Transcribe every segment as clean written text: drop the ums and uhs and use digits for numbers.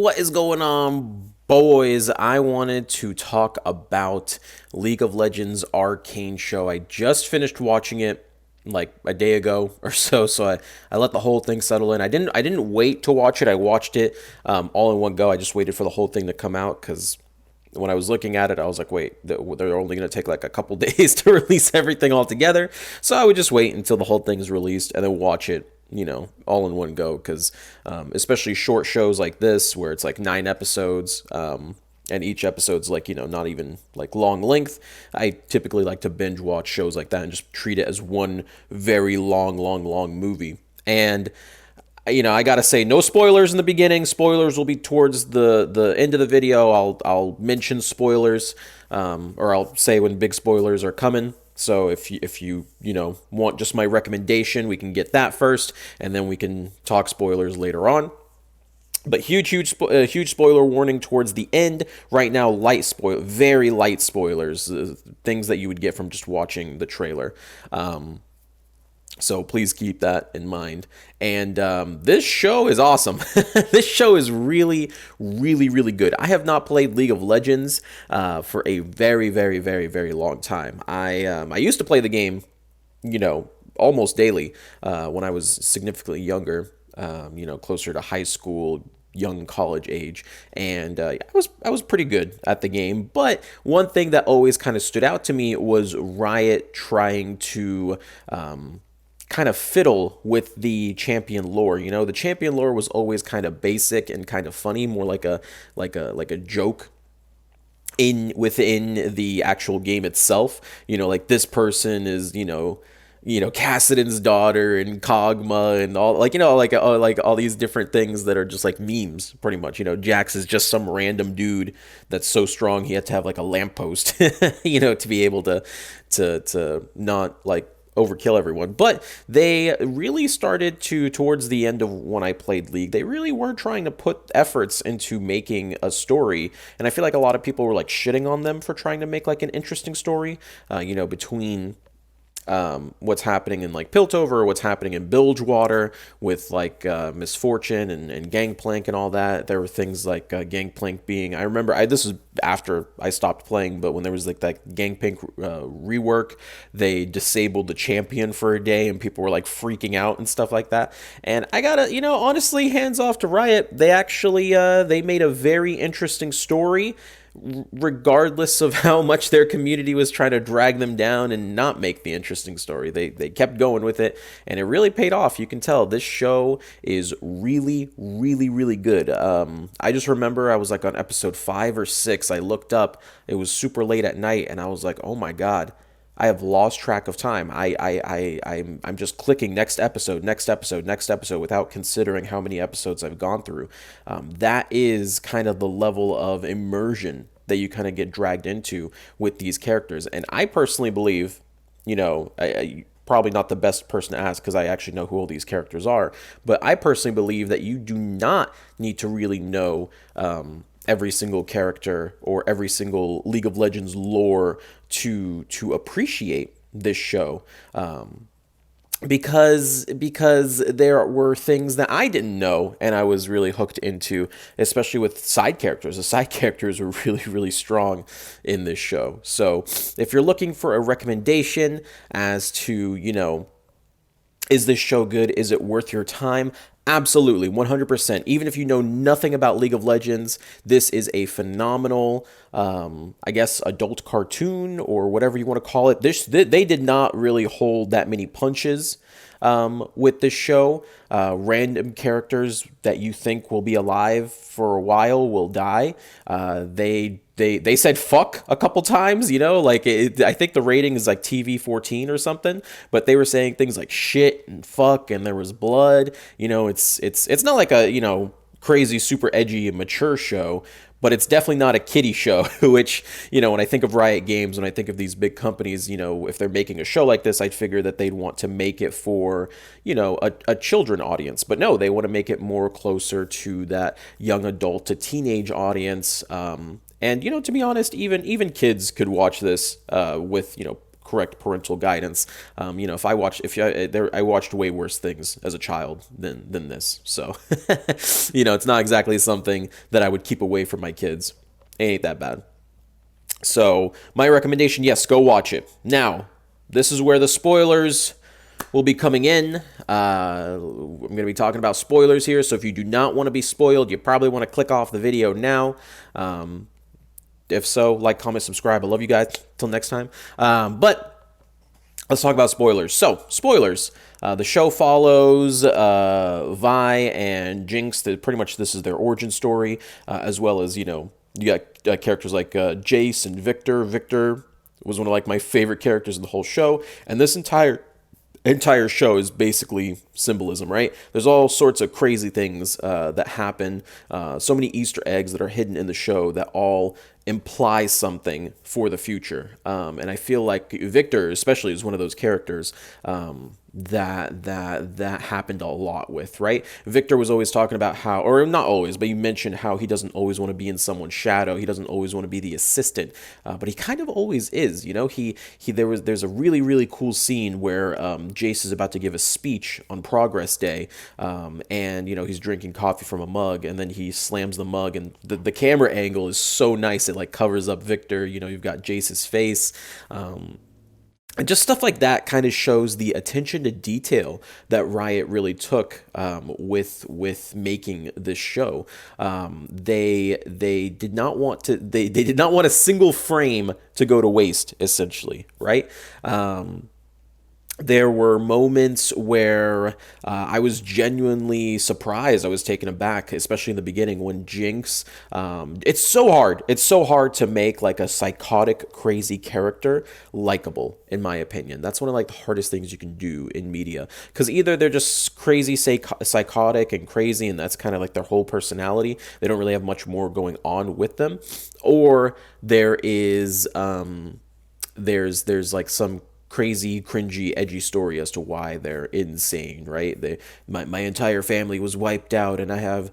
What is going on, boys? I wanted to talk about League of Legends Arcane show. I just finished watching it like a day ago or so, so I let the whole thing settle in. I didn't wait to watch it. I watched it all in one go. I just waited for the whole thing to come out because when I was looking at it, I was like, wait, they're only going to take like a couple days to release everything all together. So I would just wait until the whole thing is released and then watch it, all in one go. Because especially short shows like this, where it's like 9 episodes, and each episode's like, not even like long length. I typically like to binge watch shows like that and just treat it as one very long movie. And I gotta say, no spoilers in the beginning. Spoilers will be towards the end of the video. I'll mention spoilers, or I'll say when big spoilers are coming. So if you want just my recommendation, we can get that first, and then we can talk spoilers later on. But huge spoiler warning towards the end. Right now, very light spoilers, things that you would get from just watching the trailer. So please keep that in mind. And this show is awesome. This show is really good. I have not played League of Legends for a very long time. I used to play the game, almost daily when I was significantly younger. Closer to high school, young college age, and I was pretty good at the game. But one thing that always kind of stood out to me was Riot trying to kind of fiddle with the champion lore. The champion lore was always kind of basic and kind of funny, more like a joke within the actual game itself. Like this person is, Cassidon's daughter and Kog'Maw and all, like all these different things that are just like memes, pretty much. Jax is just some random dude that's so strong he had to have like a lamppost, to be able to not like overkill everyone. But they really started towards the end of when I played League, they really were trying to put efforts into making a story. And I feel like a lot of people were like shitting on them for trying to make like an interesting story, between what's happening in like Piltover, or what's happening in Bilgewater with like Misfortune and Gangplank and all that. There were things like Gangplank being, I remember, this was after I stopped playing, but when there was like that Gangplank rework, they disabled the champion for a day and people were like freaking out and stuff like that. And I gotta, honestly, hands off to Riot. They actually they made a very interesting story, regardless of how much their community was trying to drag them down and not make the interesting story. They kept going with it, and it really paid off. You can tell this show is really good. I just remember I was like on episode 5 or 6. I looked up, it was super late at night, and I was like, oh my god, I have lost track of time. I'm just clicking next episode without considering how many episodes I've gone through. That is kind of the level of immersion that you kind of get dragged into with these characters. And I personally believe, I probably not the best person to ask because I actually know who all these characters are, but I personally believe that you do not need to really know every single character or every single League of Legends lore to appreciate this show, because there were things that I didn't know and I was really hooked into, especially with side characters. The side characters were really strong in this show. So if you're looking for a recommendation as to, is this show good? Is it worth your time? Absolutely, 100%. Even if you know nothing about League of Legends, this is a phenomenal, I guess, adult cartoon or whatever you want to call it. They did not really hold that many punches with this show. Random characters that you think will be alive for a while will die. They said fuck a couple times, I think the rating is like TV 14 or something, but they were saying things like shit and fuck, and there was blood. It's not like a, crazy, super edgy and mature show, but it's definitely not a kiddie show, which, when I think of Riot Games, when I think of these big companies, if they're making a show like this, I'd figure that they'd want to make it for, a children audience. But no, they want to make it more closer to that young adult to teenage audience. And, to be honest, even kids could watch this with, correct parental guidance. If I watch, if I, there, I watched way worse things as a child than this. So, it's not exactly something that I would keep away from my kids. It ain't that bad. So, my recommendation, yes, go watch it. Now, this is where the spoilers will be coming in. I'm going to be talking about spoilers here, so if you do not want to be spoiled, you probably want to click off the video now. If so, like, comment, subscribe. I love you guys. Till next time. But let's talk about spoilers. So, spoilers. The show follows Vi and Jinx. Pretty much this is their origin story, as well as, you got characters like Jace and Victor. Victor was one of like my favorite characters in the whole show, and this entire show is basically symbolism, right? There's all sorts of crazy things that happen, so many Easter eggs that are hidden in the show that all imply something for the future. And I feel like Victor, especially, is one of those characters that happened a lot with, right? Victor was always talking about how, or not always, but you mentioned how he doesn't always want to be in someone's shadow. He doesn't always want to be the assistant, but he kind of always is. There's a really cool scene where Jace is about to give a speech on Progress Day, and he's drinking coffee from a mug, and then he slams the mug, and the camera angle is so nice. It like covers up Victor. You've got Jace's face. And just stuff like that kind of shows the attention to detail that Riot really took with making this show. They did not want they did not want a single frame to go to waste, essentially, right? There were moments where I was genuinely surprised. I was taken aback, especially in the beginning when Jinx. It's so hard. It's so hard to make like a psychotic, crazy character likable, in my opinion. That's one of like the hardest things you can do in media, because either they're just crazy, psychotic and crazy, and that's kind of like their whole personality. They don't really have much more going on with them, or there is there's like some crazy, cringy, edgy story as to why they're insane, right? My entire family was wiped out, and I have,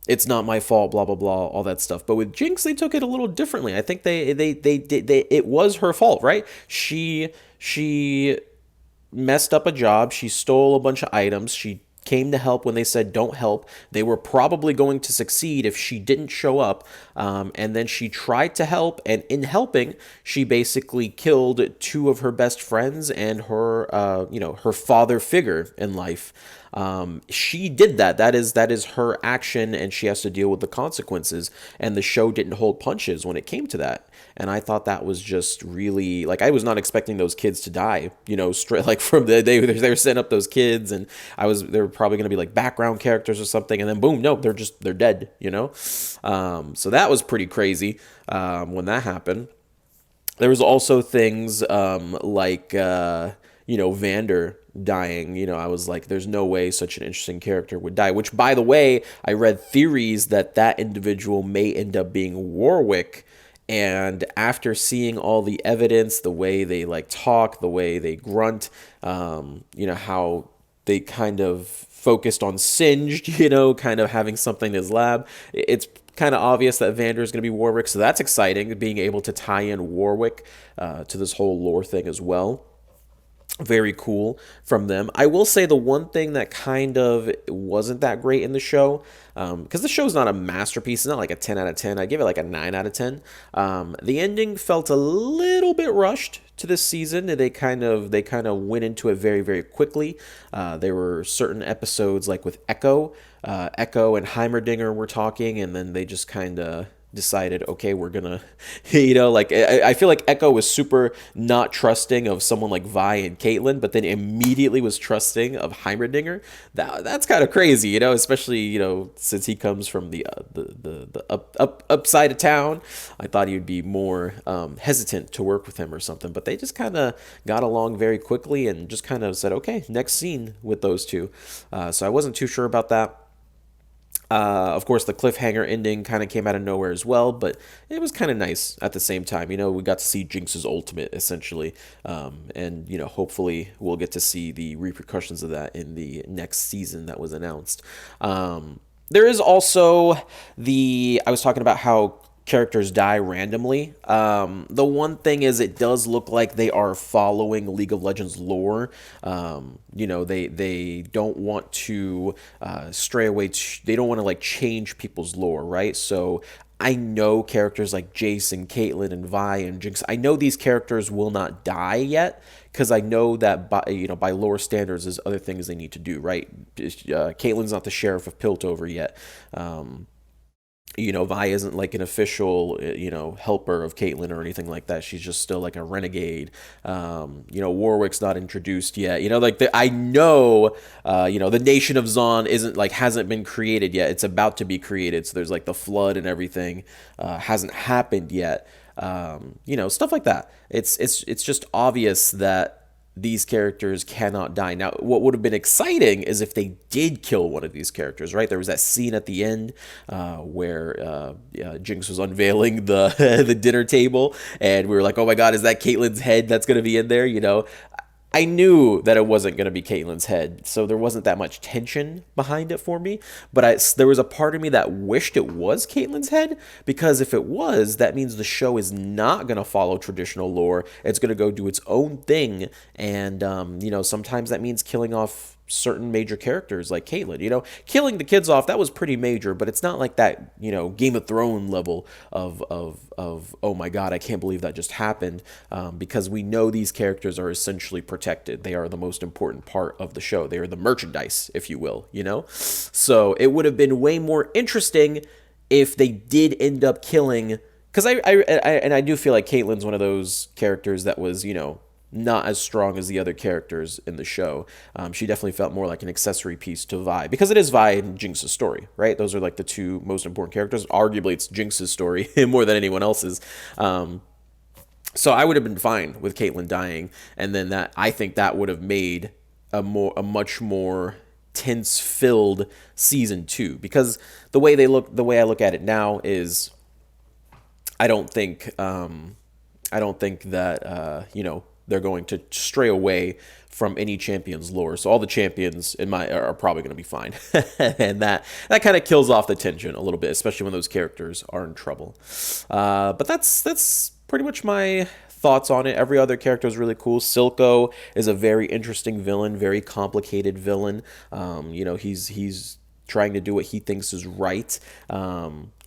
it's not my fault, blah blah blah, all that stuff. But with Jinx, they took it a little differently. I think they it was her fault, right? She messed up a job. She stole a bunch of items. She came to help when they said don't help. They were probably going to succeed if she didn't show up. And then she tried to help, and in helping, she basically killed two of her best friends and her, her father figure in life. She did that. That is her action, and she has to deal with the consequences. And the show didn't hold punches when it came to that. And I thought that was just really, like, I was not expecting those kids to die, straight, like, from they were setting up those kids, and they were probably going to be like background characters or something, and then boom, no, they're dead, so that was pretty crazy when that happened. There was also things like Vander dying. I was like, there's no way such an interesting character would die, which, by the way, I read theories that individual may end up being Warwick. And after seeing all the evidence, the way they like talk, the way they grunt, how they kind of focused on Singed, kind of having something in his lab, it's kind of obvious that Vander is going to be Warwick. So that's exciting, being able to tie in Warwick to this whole lore thing as well. Very cool from them. I will say the one thing that kind of wasn't that great in the show, because the show's not a masterpiece, it's not like a 10 out of 10. I give it like a 9 out of 10. The ending felt a little bit rushed to this season. They kind of went into it very, very quickly. There were certain episodes like with Echo and Heimerdinger were talking, and then they just kind of decided, okay, we're gonna, like, I feel like Echo was super not trusting of someone like Vi and Caitlyn, but then immediately was trusting of Heimerdinger. That's kind of crazy, especially, since he comes from the up side of town. I thought he would be more hesitant to work with him or something, but they just kind of got along very quickly and just kind of said, okay, next scene with those two. So I wasn't too sure about that. Of course, the cliffhanger ending kind of came out of nowhere as well, but it was kind of nice at the same time. We got to see Jinx's ultimate, essentially, and, hopefully we'll get to see the repercussions of that in the next season that was announced. There is also I was talking about how characters die randomly. The one thing is, it does look like they are following League of Legends lore. You know, they don't want to stray away. They don't want to like change people's lore, right? So I know characters like Jace and Caitlyn and Vi and Jinx. I know these characters will not die yet because I know that by lore standards, there's other things they need to do, right? Caitlyn's not the sheriff of Piltover yet. You know, Vi isn't like an official, helper of Caitlyn or anything like that. She's just still like a renegade. You know, Warwick's not introduced yet. You know, like I know, the nation of Zaun hasn't been created yet. It's about to be created. So there's like the flood and everything hasn't happened yet. Stuff like that. It's just obvious that these characters cannot die. Now, what would have been exciting is if they did kill one of these characters, right? There was that scene at the end where Jinx was unveiling the the dinner table, and we were like, oh my god, is that Caitlyn's head that's going to be in there? You know, I knew that it wasn't going to be Caitlyn's head, so there wasn't that much tension behind it for me. But there was a part of me that wished it was Caitlyn's head, because if it was, that means the show is not going to follow traditional lore. It's going to go do its own thing, and sometimes that means killing off certain major characters like Caitlyn. You know, killing the kids off, that was pretty major, but it's not like that, Game of Thrones level of oh my god, I can't believe that just happened, because we know these characters are essentially protected. They are the most important part of the show. They are the merchandise, if you will, So it would have been way more interesting if they did end up killing, because I do feel like Caitlyn's one of those characters that was, not as strong as the other characters in the show. She definitely felt more like an accessory piece to Vi, because it is Vi and Jinx's story, right? Those are like the two most important characters. Arguably, it's Jinx's story more than anyone else's. So I would have been fine with Caitlyn dying, and then I think that would have made a much more tense-filled season 2, because the way I look at it now is, I don't think that they're going to stray away from any champion's lore. So all the champions are probably going to be fine. And that kind of kills off the tension a little bit, especially when those characters are in trouble. But that's pretty much my thoughts on it. Every other character is really cool. Silco is a very interesting villain, very complicated villain. He's trying to do what he thinks is right.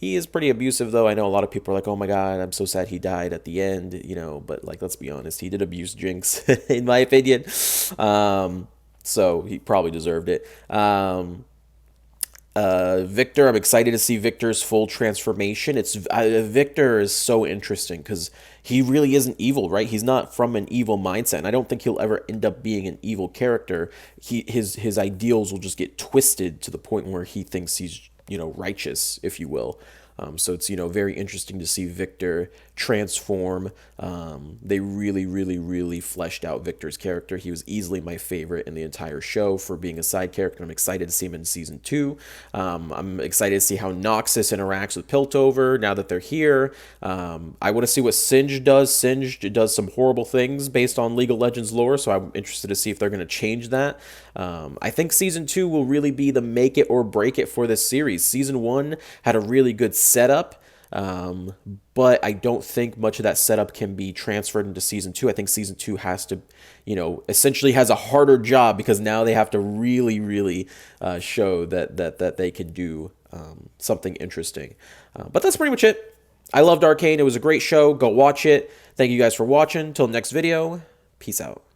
He is pretty abusive, though. I know a lot of people are like, oh my god, I'm so sad he died at the end, but like, let's be honest, he did abuse Jinx, in my opinion. So he probably deserved it. Victor, I'm excited to see Victor's full transformation. Victor is so interesting because he really isn't evil, right? He's not from an evil mindset, and I don't think he'll ever end up being an evil character. His ideals will just get twisted to the point where he thinks he's, righteous, if you will. So it's, very interesting to see Victor transform. They really, really, really fleshed out Victor's character. He was easily my favorite in the entire show for being a side character. I'm excited to see him in season 2. I'm excited to see how Noxus interacts with Piltover now that they're here. I want to see what Singed does. Singed does some horrible things based on League of Legends lore, so I'm interested to see if they're going to change that. I think season 2 will really be the make it or break it for this series. Season 1 had a really good setup, but I don't think much of that setup can be transferred into season 2. I think season 2 has to, essentially has a harder job, because now they have to really, really show that they can do something interesting. But that's pretty much it. I loved Arcane. It was a great show. Go watch it. Thank you guys for watching. Till next video. Peace out.